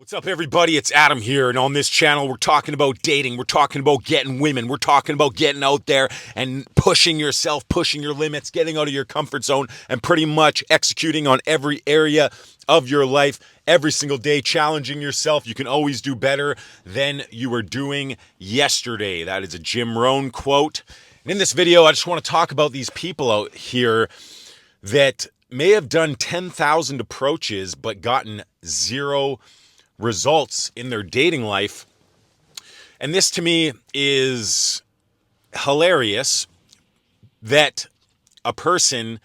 What's up, everybody? It's Adam here, and on this channel, we're talking about dating. We're talking about getting women. We're talking about getting out there and pushing yourself, pushing your limits, getting out of your comfort zone, and pretty much executing on every area of your life every single day, challenging yourself. You can always do better than you were doing yesterday. That is a Jim Rohn quote. And in this video, I just want to talk about these people out here that may have done 10,000 approaches but gotten zero results in their dating life. And this to me is hilarious, that a person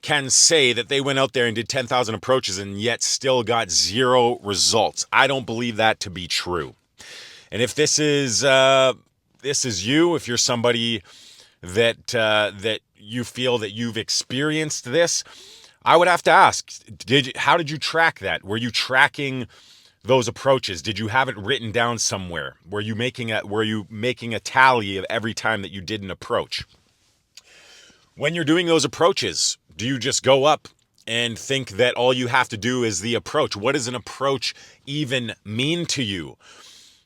can say that they went out there and did 10,000 approaches and yet still got zero results. I don't believe that to be true. And if this is you, if you're somebody that you feel that you've experienced this, I would have to ask, how did you track that? Were you tracking those approaches? Did you have it written down somewhere? Were you making a tally of every time that you did an approach? When you're doing those approaches, do you just go up and think that all you have to do is the approach? What does an approach even mean to you?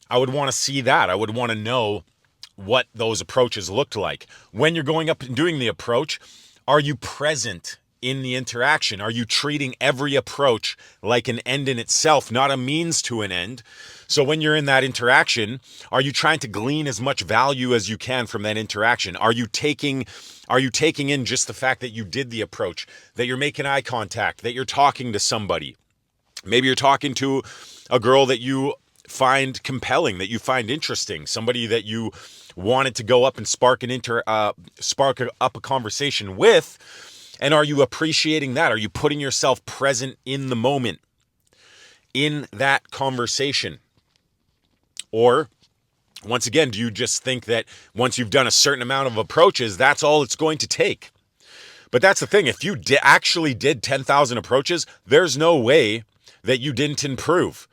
I would want to see that. I would want to know what those approaches looked like. When you're going up and doing the approach, are you present in the interaction? Are you treating every approach like an end in itself, not a means to an end? So when you're in that interaction, are you trying to glean as much value as you can from that interaction? Are you taking in just the fact that you did the approach, that you're making eye contact, that you're talking to somebody? Maybe you're talking to a girl that you find compelling, that you find interesting, somebody that you wanted to go up and spark up a conversation with. And are you appreciating that? Are you putting yourself present in the moment, in that conversation? Or, once again, do you just think that once you've done a certain amount of approaches, that's all it's going to take? But that's the thing. If you actually did 10,000 approaches, there's no way that you didn't improve.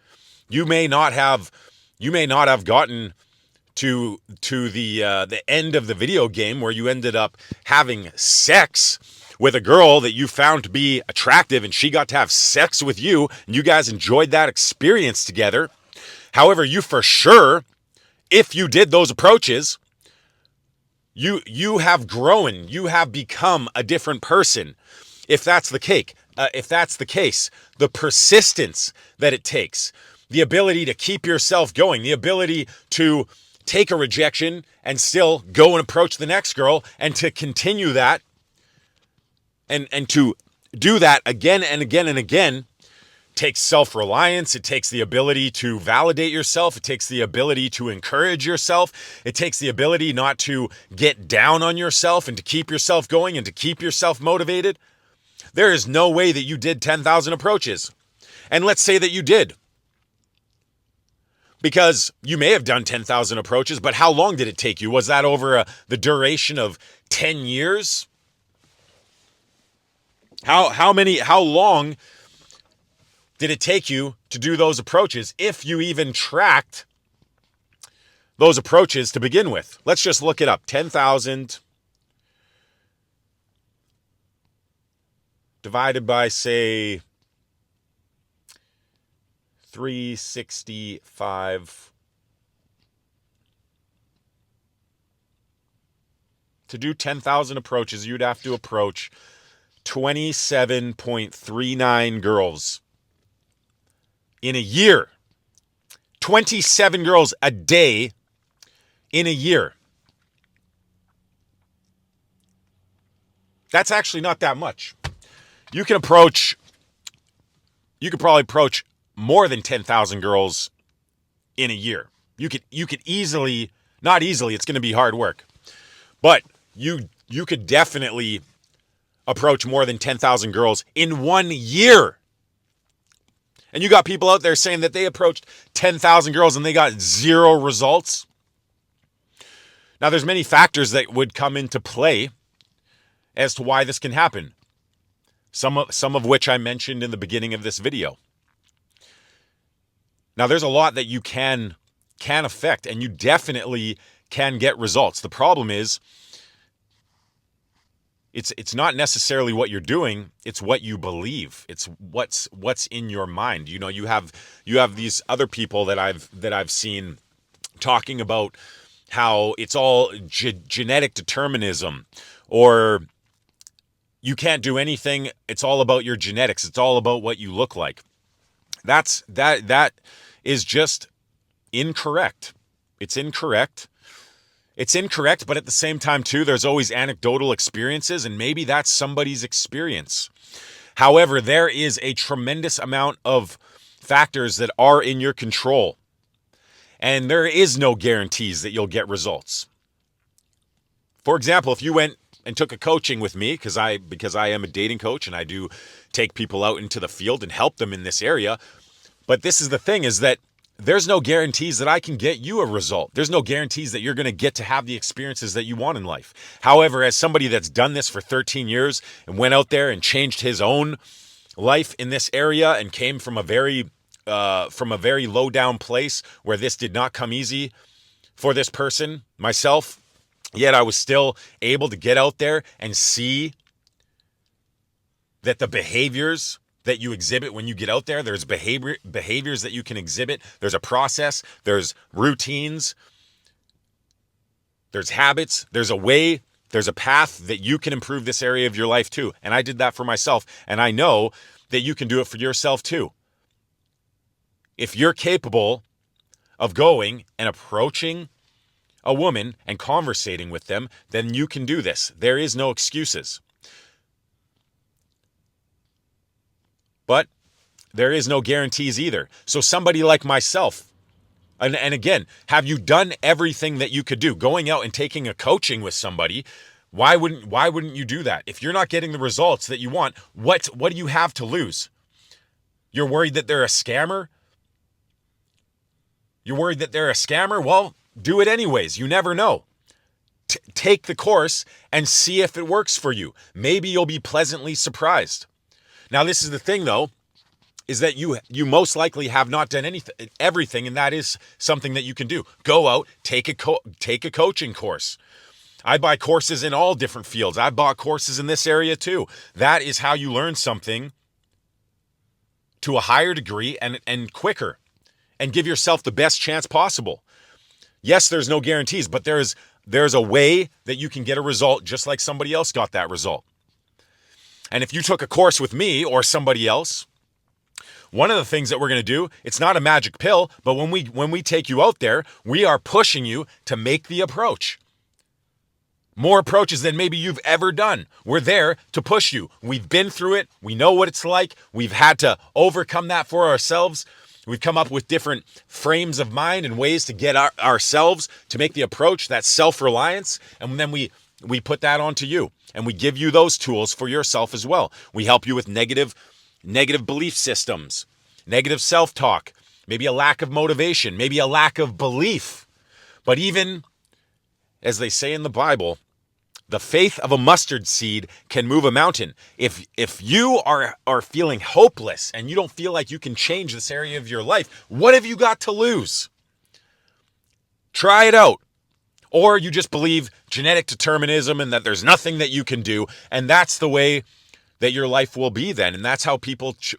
You may not have gotten to the end of the video game where you ended up having sex with a girl that you found to be attractive, and she got to have sex with you, and you guys enjoyed that experience together. However, you for sure, if you did those approaches, you have grown, you have become a different person. If that's the case, the persistence that it takes, the ability to keep yourself going, the ability to take a rejection and still go and approach the next girl, and to continue that, and to do that again and again and again, takes self-reliance. It takes the ability to validate yourself. It takes the ability to encourage yourself. It takes the ability not to get down on yourself and to keep yourself going and to keep yourself motivated. There is no way that you did 10,000 approaches. And let's say that you did, because you may have done 10,000 approaches, but how long did it take you? Was that over the duration of 10 years? How long did it take you to do those approaches, if you even tracked those approaches to begin with? Let's just look it up. 10,000 divided by, say, 365. To do 10,000 approaches, you'd have to approach 27.39 girls in a year. 27 girls a day in a year. That's actually not that much. You could probably approach more than 10,000 girls in a year. You could easily, not easily, it's going to be hard work, but you could definitely approach more than 10,000 girls in 1 year. And you got people out there saying that they approached 10,000 girls and they got zero results. Now, there's many factors that would come into play as to why this can happen. Some of which I mentioned in the beginning of this video. Now, there's a lot that you can affect, and you definitely can get results. The problem is, it's not necessarily what you're doing, it's what you believe. It's what's in your mind. You know, you have these other people that I've seen talking about how it's all genetic determinism, or you can't do anything, it's all about your genetics, it's all about what you look like. That is just incorrect. It's incorrect. It's incorrect, but at the same time, too, there's always anecdotal experiences, and maybe that's somebody's experience. However, there is a tremendous amount of factors that are in your control, and there is no guarantees that you'll get results. For example, if you went and took a coaching with me, because I am a dating coach and I do take people out into the field and help them in this area, but this is the thing, is that there's no guarantees that I can get you a result. There's no guarantees that you're going to get to have the experiences that you want in life. However, as somebody that's done this for 13 years and went out there and changed his own life in this area and came from a very low down place where this did not come easy for this person, myself, yet I was still able to get out there and see that the behaviors that you exhibit when you get out there, there's behaviors that you can exhibit. There's a process, there's routines, there's habits, there's a way, there's a path that you can improve this area of your life too. And I did that for myself, and I know that you can do it for yourself too. If you're capable of going and approaching a woman and conversating with them, then you can do this. There is no excuses. But there is no guarantees either. So somebody like myself, and again, have you done everything that you could do? Going out and taking a coaching with somebody, why wouldn't you do that? If you're not getting the results that you want, what do you have to lose? You're worried that they're a scammer? You're worried that they're a scammer? Well, do it anyways. You never know. Take the course and see if it works for you. Maybe you'll be pleasantly surprised. Now, this is the thing, though, is that you most likely have not done everything, and that is something that you can do. Go out, take a coaching course. I buy courses in all different fields. I bought courses in this area too. That is how you learn something to a higher degree and quicker, and give yourself the best chance possible. Yes, there's no guarantees, but there's a way that you can get a result just like somebody else got that result. And if you took a course with me or somebody else, one of the things that we're going to do, it's not a magic pill, but when we take you out there, we are pushing you to make the approach. More approaches than maybe you've ever done. We're there to push you. We've been through it. We know what it's like. We've had to overcome that for ourselves. We've come up with different frames of mind and ways to get ourselves to make the approach, that self-reliance, and then we put that onto you. And we give you those tools for yourself as well. We help you with negative belief systems, negative self-talk, maybe a lack of motivation, maybe a lack of belief. But even, as they say in the Bible, the faith of a mustard seed can move a mountain. If you are feeling hopeless and you don't feel like you can change this area of your life, what have you got to lose? Try it out. Or you just believe genetic determinism and that there's nothing that you can do, and that's the way that your life will be then, and that's how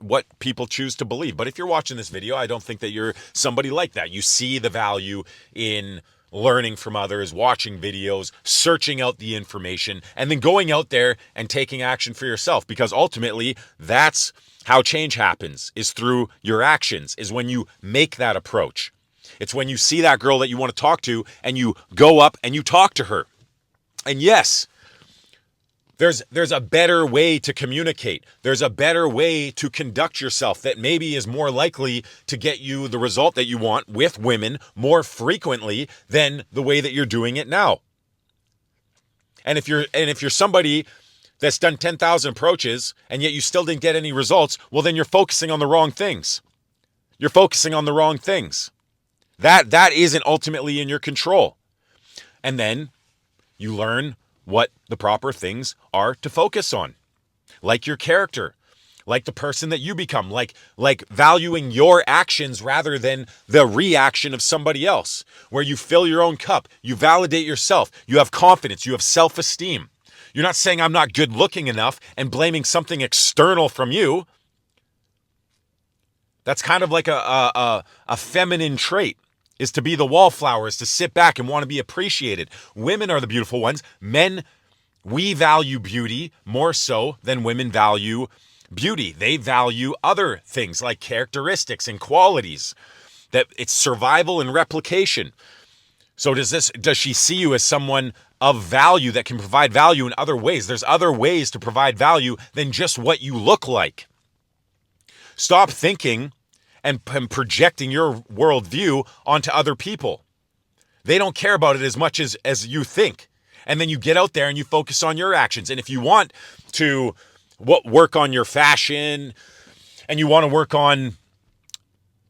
what people choose to believe. But if you're watching this video, I don't think that you're somebody like that. You see the value in learning from others, watching videos, searching out the information, and then going out there and taking action for yourself, because ultimately that's how change happens, is through your actions, is when you make that approach. It's when you see that girl that you want to talk to and you go up and you talk to her. And yes, there's a better way to communicate. There's a better way to conduct yourself that maybe is more likely to get you the result that you want with women more frequently than the way that you're doing it now. And if you're somebody that's done 10,000 approaches and yet you still didn't get any results, well, then you're focusing on the wrong things. You're focusing on the wrong things. That isn't ultimately in your control. And then you learn what the proper things are to focus on, like your character, like the person that you become, like valuing your actions rather than the reaction of somebody else, where you fill your own cup, you validate yourself, you have confidence, you have self-esteem. You're not saying I'm not good looking enough and blaming something external from you. That's kind of like a feminine trait, is to be the wallflower, is to sit back and want to be appreciated. Women are the beautiful ones. Men, we value beauty more so than women value beauty. They value other things like characteristics and qualities, that it's survival and replication. So does she see you as someone of value that can provide value in other ways? There's other ways to provide value than just what you look like. Stop thinking and projecting your worldview onto other people. They don't care about it as much as you think. And then you get out there and you focus on your actions. And if you want to work on your fashion and you want to work on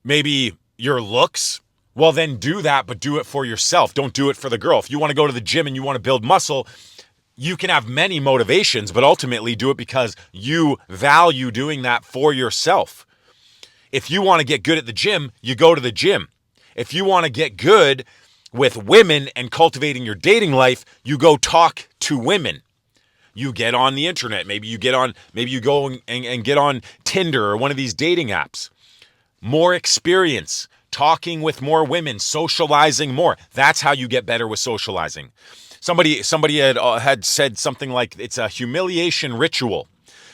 maybe your looks, well, then do that, but do it for yourself. Don't do it for the girl. If you want to go to the gym and you want to build muscle, you can have many motivations, but ultimately do it because you value doing that for yourself. If you want to get good at the gym, you go to the gym. If you want to get good with women and cultivating your dating life, you go talk to women. You get on the internet. Maybe you go and get on Tinder or one of these dating apps. More experience, talking with more women, socializing more. That's how you get better with socializing. Somebody had said something like it's a humiliation ritual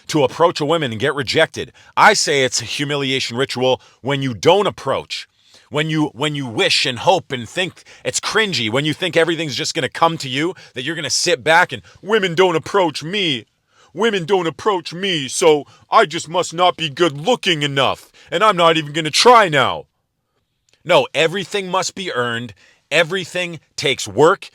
to approach a woman and get rejected. I say it's a humiliation ritual when you don't approach. When you wish and hope and think it's cringy, when you think everything's just going to come to you, that you're going to sit back and women don't approach me. Women don't approach me, so I just must not be good looking enough, and I'm not even going to try now. No, everything must be earned. Everything takes work,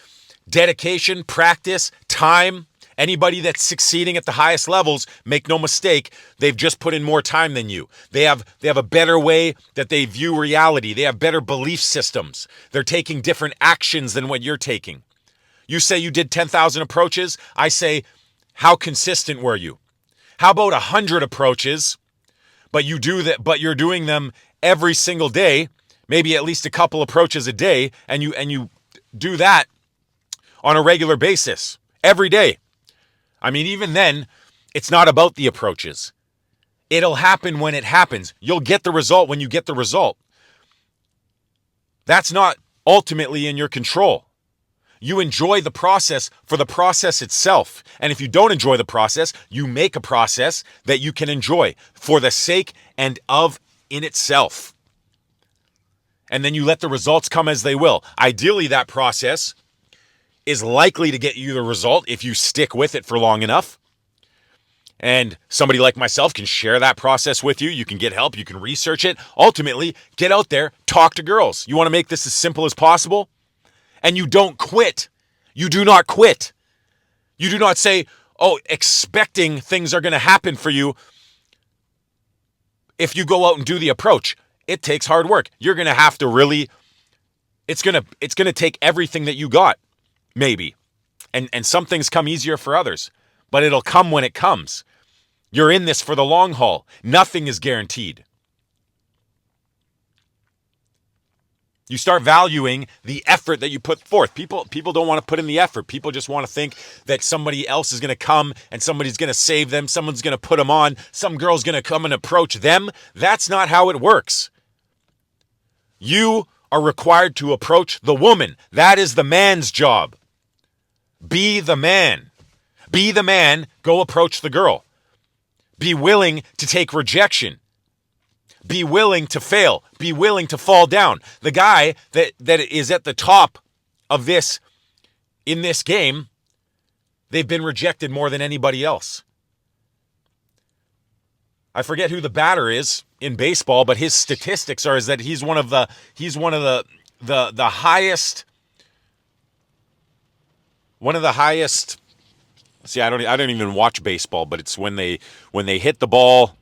dedication, practice, time. Anybody that's succeeding at the highest levels, make no mistake, they've just put in more time than you. They have a better way that they view reality. They have better belief systems. They're taking different actions than what you're taking. You say you did 10,000 approaches. I say, how consistent were you? How about 100 approaches, but you're doing them every single day, maybe at least a couple approaches a day, and you do that on a regular basis every day. I mean, even then, it's not about the approaches. It'll happen when it happens. You'll get the result when you get the result. That's not ultimately in your control. You enjoy the process for the process itself. And if you don't enjoy the process, you make a process that you can enjoy for the sake and of in itself. And then you let the results come as they will. Ideally, that process is likely to get you the result if you stick with it for long enough. And somebody like myself can share that process with you. You can get help. You can research it. Ultimately, get out there, talk to girls. You want to make this as simple as possible? And you don't quit. You do not quit. You do not say, expecting things are going to happen for you if you go out and do the approach. It takes hard work. You're going to have to really, it's going to take everything that you got. Maybe. And some things come easier for others, but it'll come when it comes. You're in this for the long haul. Nothing is guaranteed. You start valuing the effort that you put forth. People don't want to put in the effort. People just want to think that somebody else is going to come and somebody's going to save them. Someone's going to put them on. Some girl's going to come and approach them. That's not how it works. You are required to approach the woman. That is the man's job. Be the man. Be the man. Go approach the girl. Be willing to take rejection. Be willing to fail. Be willing to fall down. The guy that is at the top of this, in this game, they've been rejected more than anybody else. I forget who the batter is in baseball, but his statistics are that he's one of the highest. One of the highest. See, I don't even watch baseball, but it's when they hit the ball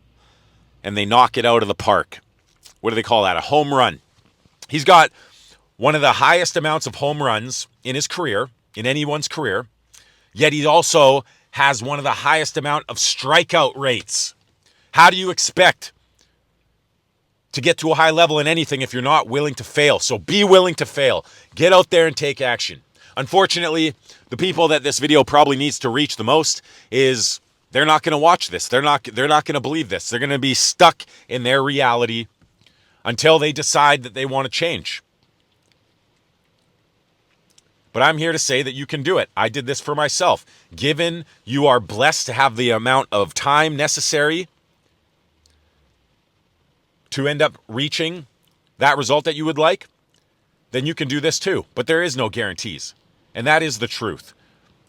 and they knock it out of the park. What do they call that? A home run. He's got one of the highest amounts of home runs in his career, in anyone's career, yet he also has one of the highest amount of strikeout rates. How do you expect to get to a high level in anything if you're not willing to fail? So be willing to fail. Get out there and take action. Unfortunately, the people that this video probably needs to reach the most is they're not going to watch this. They're not going to believe this. They're going to be stuck in their reality until they decide that they want to change. But I'm here to say that you can do it. I did this for myself. Given you are blessed to have the amount of time necessary to end up reaching that result that you would like, then you can do this too. But there is no guarantees. And that is the truth.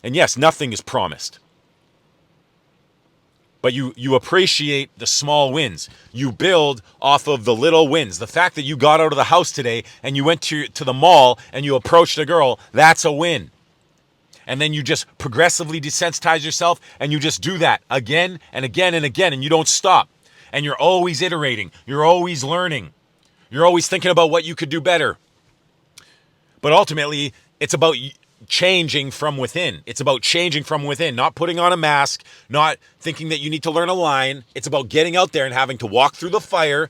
And yes, nothing is promised. But you appreciate the small wins. You build off of the little wins. The fact that you got out of the house today and you went to the mall and you approached a girl, that's a win. And then you just progressively desensitize yourself and you just do that again and again and again, and you don't stop. And you're always iterating. You're always learning. You're always thinking about what you could do better. But ultimately, it's about changing from within. It's about changing from within, not putting on a mask, not thinking that you need to learn a line. It's about getting out there and having to walk through the fire,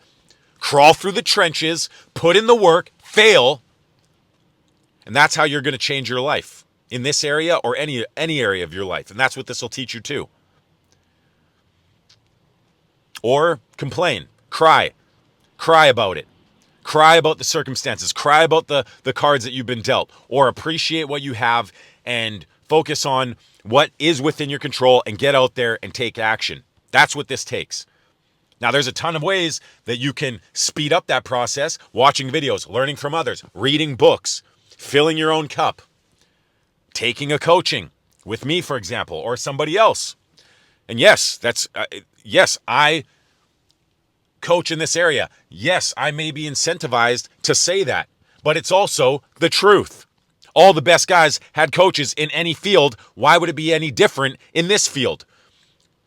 crawl through the trenches, put in the work, fail. And that's how you're going to change your life in this area or any area of your life. And that's what this will teach you too. Or complain, cry about it. Cry about the circumstances. Cry about the cards that you've been dealt. Or appreciate what you have and focus on what is within your control and get out there and take action. That's what this takes. Now, there's a ton of ways that you can speed up that process. Watching videos, learning from others, reading books, filling your own cup, taking a coaching with me, for example, or somebody else. And yes, I coach in this area. Yes, I may be incentivized to say that, but it's also the truth. All the best guys had coaches in any field. Why would it be any different in this field?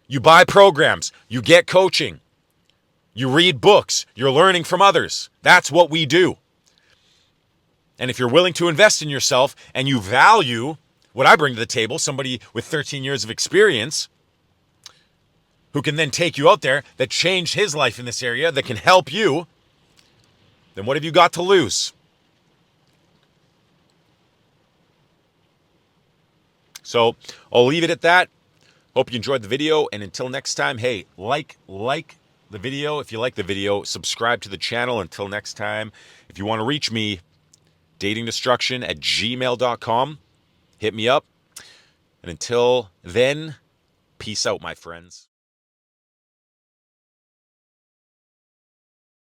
You buy programs, you get coaching, you read books, you're learning from others. That's what we do. And if you're willing to invest in yourself and you value what I bring to the table, somebody with 13 years of experience, who can then take you out there, that changed his life in this area, that can help you, then what have you got to lose? So I'll leave it at that. Hope you enjoyed the video. And until next time, hey, like the video. If you like the video, subscribe to the channel. Until next time, if you want to reach me, datingdestruction@gmail.com. Hit me up. And until then, peace out, my friends.